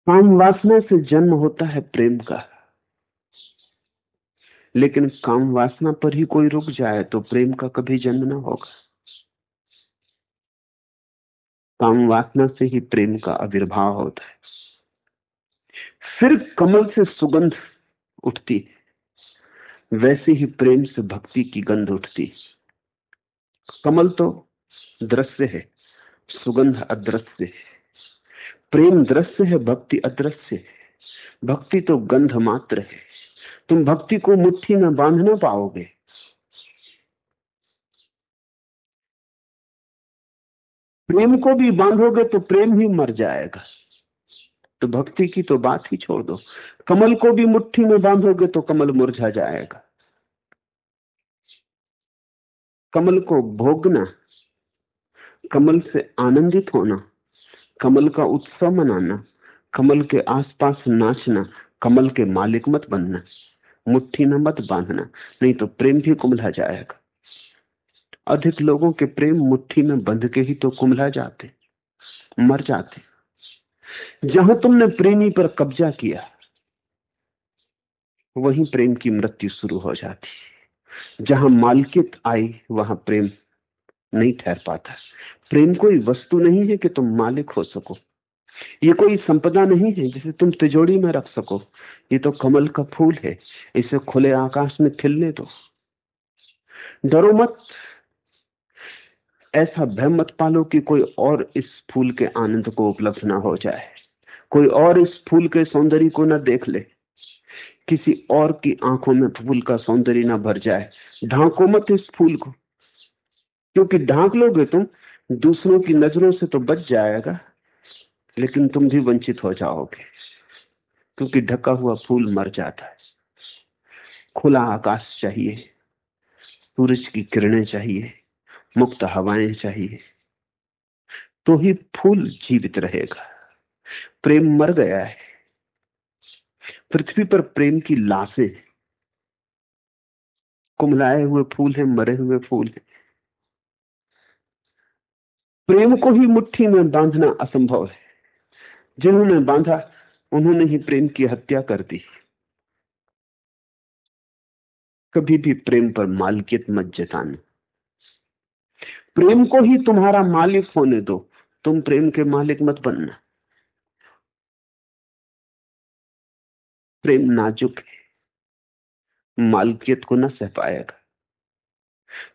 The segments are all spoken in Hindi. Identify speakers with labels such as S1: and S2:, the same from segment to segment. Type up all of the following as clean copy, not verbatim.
S1: काम वासना से जन्म होता है प्रेम का, लेकिन काम वासना पर ही कोई रुक जाए तो प्रेम का कभी जन्म ना होगा। काम वासना से ही प्रेम का आविर्भाव होता है। फिर कमल से सुगंध उठती, वैसे ही प्रेम से भक्ति की गंध उठती। कमल तो दृश्य है, सुगंध अदृश्य है। प्रेम दृश्य है, भक्ति अदृश्य है। भक्ति तो गंध मात्र है। तुम भक्ति को मुट्ठी में बांध ना पाओगे। प्रेम को भी बांधोगे तो प्रेम ही मर जाएगा, तो भक्ति की तो बात ही छोड़ दो। कमल को भी मुट्ठी में बांधोगे तो कमल मुरझा जाएगा। कमल को भोगना, कमल से आनंदित होना, कमल का उत्सव मनाना, कमल के आसपास नाचना, कमल के मालिक मत बनना, मुट्ठी में मत बांधना, नहीं तो प्रेम भी कुम्हला जाएगा। अधिक लोगों के प्रेम मुट्ठी में बंध के ही तो कुम्हला जाते, मर जाते। जहां तुमने प्रेमी पर कब्जा किया, वहीं प्रेम की मृत्यु शुरू हो जाती। जहां मालकियत आई, वहां प्रेम नहीं ठहर पाता। प्रेम कोई वस्तु नहीं है कि तुम मालिक हो सको। ये कोई संपदा नहीं है जिसे तुम तिजोरी में रख सको। ये तो कमल का फूल है, इसे खुले आकाश में खिलने दो। डरो मत, ऐसा भय मत पालो कि कोई और इस फूल के आनंद को उपलब्ध ना हो जाए, कोई और इस फूल के सौंदर्य को ना देख ले, किसी और की आंखों में फूल का सौंदर्य ना भर जाए। ढांको मत इस फूल को, क्योंकि ढांक लोगे तुम, दूसरों की नजरों से तो बच जाएगा, लेकिन तुम भी वंचित हो जाओगे, क्योंकि ढका हुआ फूल मर जाता है। खुला आकाश चाहिए, सूरज की किरणें चाहिए, मुक्त हवाएं चाहिए, तो ही फूल जीवित रहेगा। प्रेम मर गया है। पृथ्वी पर प्रेम की लाशें, कुम्हलाए हुए फूल हैं, मरे हुए फूल हैं। प्रेम को ही मुट्ठी में बांधना असंभव है। जिन्होंने बांधा, उन्होंने ही प्रेम की हत्या कर दी। कभी भी प्रेम पर मालिकियत मत जताना। प्रेम को ही तुम्हारा मालिक होने दो, तुम प्रेम के मालिक मत बनना। प्रेम नाजुक है, मालिकियत को न सह पाएगा।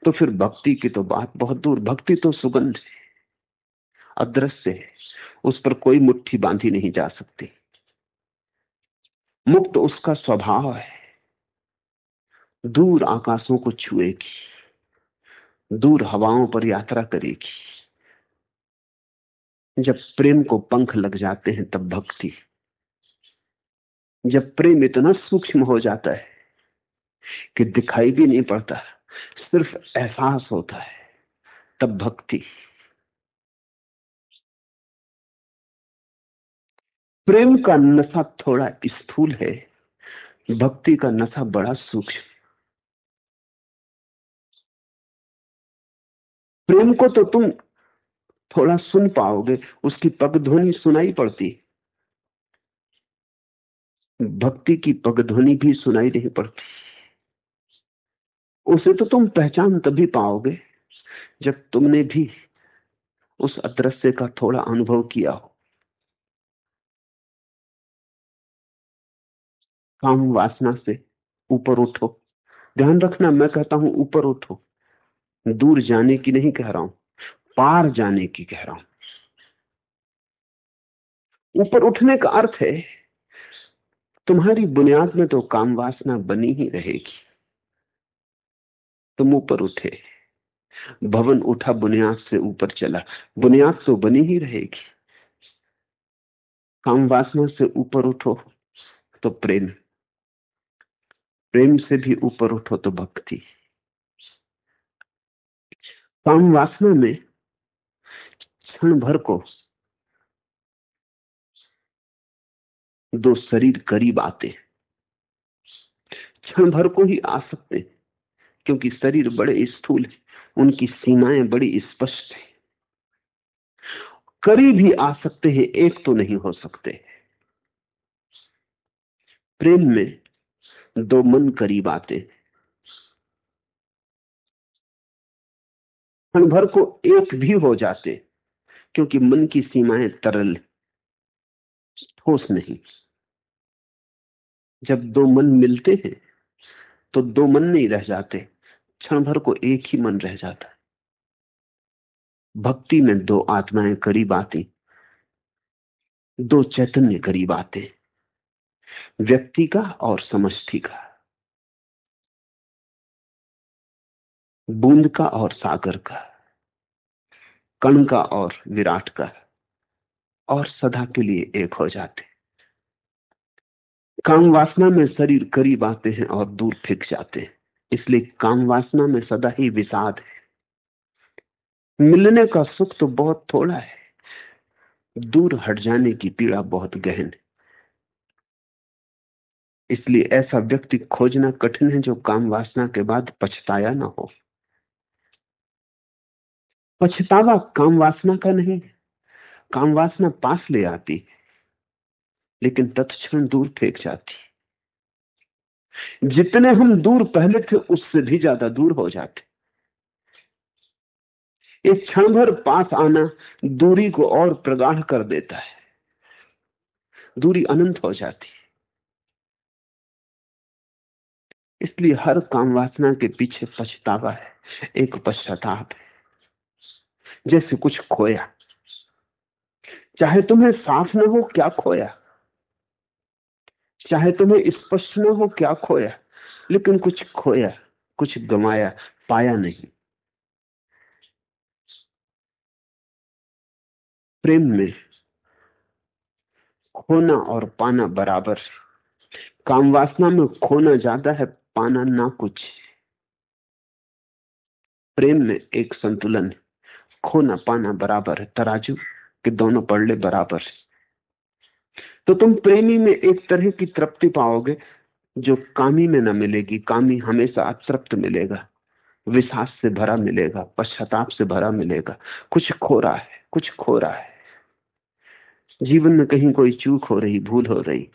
S1: तो फिर भक्ति की तो बात बहुत दूर। भक्ति तो सुगंध है, अदृश्य है, उस पर कोई मुट्ठी बांधी नहीं जा सकती। मुक्त उसका स्वभाव है, दूर आकाशों को छुएगी, दूर हवाओं पर यात्रा करेगी। जब प्रेम को पंख लग जाते हैं तब भक्ति। जब प्रेम इतना सूक्ष्म हो जाता है कि दिखाई भी नहीं पड़ता, सिर्फ एहसास होता है, तब भक्ति। प्रेम का नशा थोड़ा स्थूल है, भक्ति का नशा बड़ा सूक्ष्म। प्रेम को तो तुम थोड़ा सुन पाओगे, उसकी पगध्वनि सुनाई पड़ती। भक्ति की पगध्वनि भी सुनाई नहीं पड़ती। उसे तो तुम पहचान तभी पाओगे जब तुमने भी उस अदृश्य का थोड़ा अनुभव किया हो। काम वासना से ऊपर उठो। ध्यान रखना, मैं कहता हूं ऊपर उठो, दूर जाने की नहीं कह रहा हूं, पार जाने की कह रहा हूं। ऊपर उठने का अर्थ है तुम्हारी बुनियाद में तो काम वासना बनी ही रहेगी। तुम ऊपर उठे, भवन उठा, बुनियाद से ऊपर चला, बुनियाद तो बनी ही रहेगी। काम वासना से ऊपर उठो तो प्रेम, प्रेम से भी ऊपर उठो तो भक्ति। काम वासना में क्षण भर को दो शरीर करीब आते, क्षण भर को ही आ सकते हैं, क्योंकि शरीर बड़े स्थूल है, उनकी सीमाएं बड़ी स्पष्ट है। करीब ही आ सकते हैं, एक तो नहीं हो सकते। प्रेम में दो मन करीब आते, क्षण भर को एक भी हो जाते, क्योंकि मन की सीमाएं तरल, ठोस नहीं। जब दो मन मिलते हैं तो दो मन नहीं रह जाते, क्षण भर को एक ही मन रह जाता है। भक्ति में दो आत्माएं करीब आती, दो चैतन्य करीब आते, व्यक्ति का और समष्टि का, बूंद का और सागर का, कण का और विराट का, और सदा के लिए एक हो जाते। काम वासना में शरीर करीब आते हैं और दूर फिक जाते हैं, इसलिए काम वासना में सदा ही विषाद है। मिलने का सुख तो बहुत थोड़ा है, दूर हट जाने की पीड़ा बहुत गहन है। इसलिए ऐसा व्यक्ति खोजना कठिन है जो काम वासना के बाद पछताया ना हो। पछतावा काम वासना का नहीं, काम वासना पास ले आती लेकिन तत्क्षण दूर फेंक जाती। जितने हम दूर पहले थे उससे भी ज्यादा दूर हो जाते। एक क्षण भर पास आना दूरी को और प्रगाढ़ कर देता है, दूरी अनंत हो जाती है। इसलिए हर काम वासना के पीछे पछतावा है, एक पश्चाताप है, जैसे कुछ खोया। चाहे तुम्हें साफ न हो क्या खोया, चाहे तुम्हें स्पष्ट न हो क्या खोया, लेकिन कुछ खोया, कुछ गंवाया, पाया नहीं। प्रेम में खोना और पाना बराबर, काम वासना में खोना ज्यादा है, पाना ना कुछ। प्रेम में एक संतुलन है, खोना पाना बराबर है, तराजू के दोनों पड़ले बराबर है। तो तुम प्रेमी में एक तरह की तृप्ति पाओगे जो कामी में न मिलेगी। कामी हमेशा अतृप्त मिलेगा, विषाद से भरा मिलेगा, पश्चाताप से भरा मिलेगा। कुछ खो रहा है, कुछ खो रहा है जीवन में, कहीं कोई चूक हो रही, भूल हो रही।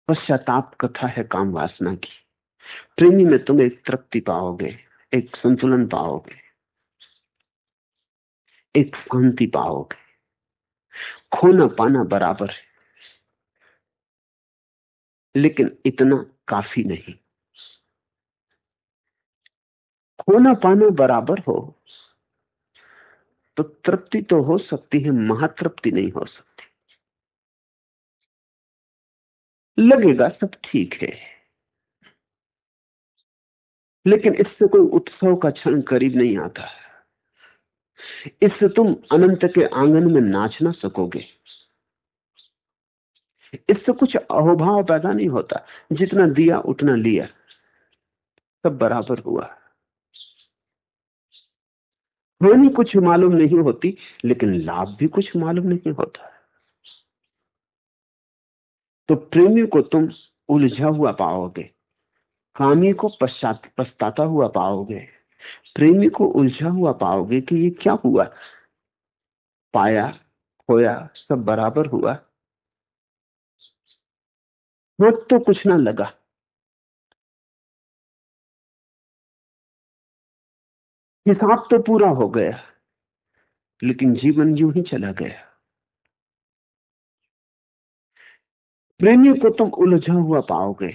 S1: पश्चाताप कथा है काम वासना की। प्रेमी में तुम एक तृप्ति पाओगे, एक संतुलन पाओगे, एक शांति पाओगे। खोना पाना बराबर है, लेकिन इतना काफी नहीं। खोना पाना बराबर हो तो तृप्ति तो हो सकती है, महातृप्ति नहीं हो सकती। लगेगा सब ठीक है, लेकिन इससे कोई उत्सव का क्षण करीब नहीं आता। इससे तुम अनंत के आंगन में नाच ना सकोगे। इससे कुछ अहोभाव पैदा नहीं होता। जितना दिया उतना लिया, सब बराबर हुआ। हानि कुछ मालूम नहीं होती, लेकिन लाभ भी कुछ मालूम नहीं होता। तो प्रेमी को तुम उलझा हुआ पाओगे, कामी को पछताता हुआ पाओगे। प्रेमी को उलझा हुआ पाओगे कि ये क्या हुआ, पाया खोया सब बराबर हुआ, वक्त तो कुछ ना लगा। हिसाब तो पूरा हो गया, लेकिन जीवन यूं ही चला गया। प्रेमी को तुम उलझा हुआ पाओगे,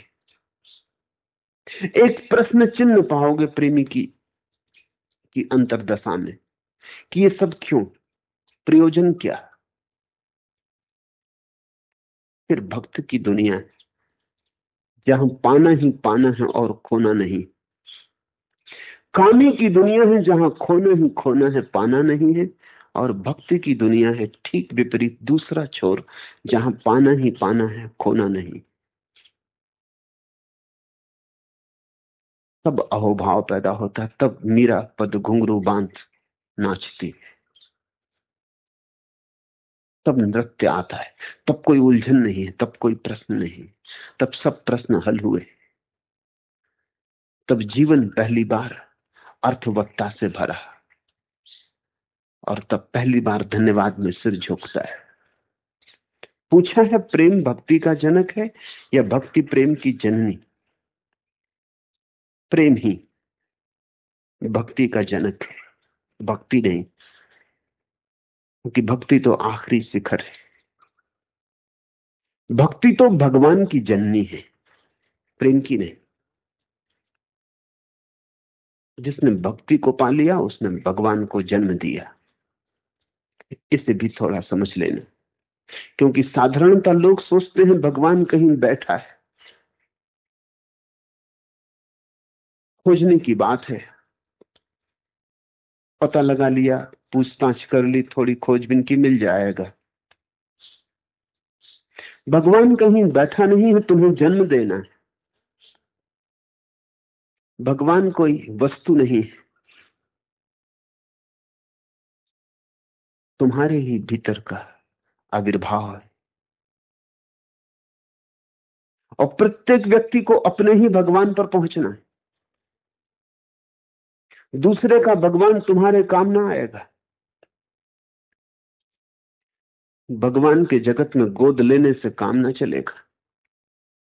S1: एक प्रश्न चिन्ह पाओगे प्रेमी की अंतर्दशा में कि ये सब क्यों, प्रयोजन क्या। फिर भक्त की दुनिया है, जहां पाना ही पाना है और खोना नहीं। कामी की दुनिया है, जहां खोना ही खोना है, पाना नहीं है। और भक्ति की दुनिया है ठीक विपरीत, दूसरा छोर, जहां पाना ही पाना है, खोना नहीं। तब अहोभाव पैदा होता है, तब मीरा पद घुंघरू बांध नाचती, तब नृत्य आता है। तब कोई उलझन नहीं है, तब कोई प्रश्न नहीं, तब सब प्रश्न हल हुए। तब जीवन पहली बार अर्थवत्ता से भरा, और तब पहली बार धन्यवाद में सिर झुकता है। पूछा है प्रेम भक्ति का जनक है या भक्ति प्रेम की जननी? प्रेम ही भक्ति का जनक है, भक्ति नहीं, क्योंकि भक्ति तो आखिरी शिखर है। भक्ति तो भगवान की जननी है, प्रेम की नहीं। जिसने भक्ति को पा लिया उसने भगवान को जन्म दिया। इसे भी थोड़ा समझ लेना, क्योंकि साधारणतः लोग सोचते हैं भगवान कहीं बैठा है। खोजने की बात है, पता लगा लिया, पूछताछ कर ली, थोड़ी खोजबीन की, मिल जाएगा। भगवान कहीं बैठा नहीं है, तुम्हें जन्म देना है। भगवान कोई वस्तु नहीं है, तुम्हारे ही भीतर का आविर्भाव है। और प्रत्येक व्यक्ति को अपने ही भगवान पर पहुंचना है। दूसरे का भगवान तुम्हारे काम ना आएगा। भगवान के जगत में गोद लेने से काम ना चलेगा।